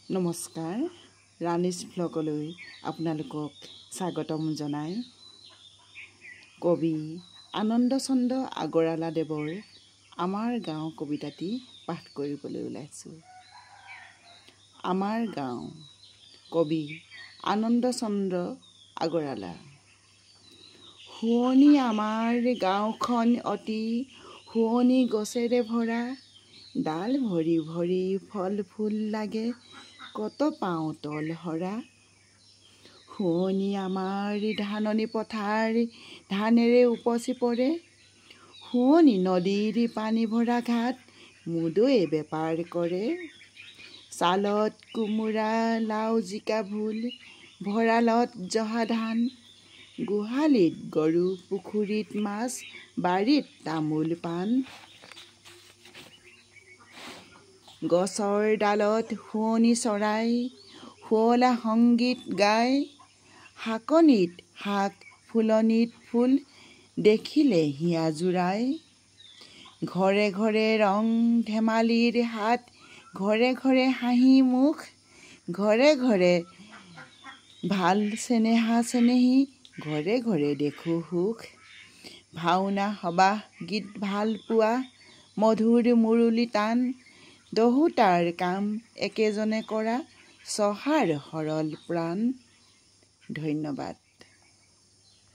নমস্কাৰ ৰাণীজ ভ্লগলৈ আপোনালোকক স্বাগতম জনাই কবি আনন্দচন্দ্ৰ আগৰৱালাদেৱৰ আমাৰ গাঁও কবিতাটি পাঠ কৰিবলৈ ওলাইছোঁ। আমাৰ গাঁও কবি আনন্দচন্দ্ৰ আগৰৱালা। শুৱনি আমাৰ গাঁওখন অতি শুৱনি গছেৰে ভৰা, ডাল ভৰি ভৰি ফল ফুল লাগে, কত পাওঁ তল হৰা। শুৱনি আমাৰ ধাননি পথাৰ ধানেৰে উপচি পৰে, শুৱনি নদীৰ পানী ভৰা ঘাট মুদৈয়ে বেপাৰ কৰে। চালত কোমোৰা লাও জিকা ভোল, ভঁৰালত জহা ধান, গোহালিত গৰু পুখুৰীত মাছ, বাৰীত তামোল পাণ। গছৰ ডালত শুৱনি চৰাই শুৱলা সংগীত গায়, শাকনিত শাক ফুলনিত ফুল দেখিলে হিয়া জুৰায়। ঘৰে ঘৰে ৰং ধেমালিৰ হাত, ঘৰে ঘৰে হাঁহি মুখ, ঘৰে ঘৰে ভাল চেনেহা চেনেহী, ঘৰে ঘৰে দেখোঁ সুখ। ভাওনা সবাহ গীত ভাল পোৱা, মধুৰ মুৰলী তান, দহোতাৰ কাম একেজনে কৰা, চহাৰ সৰল প্ৰাণ। ধন্যবাদ।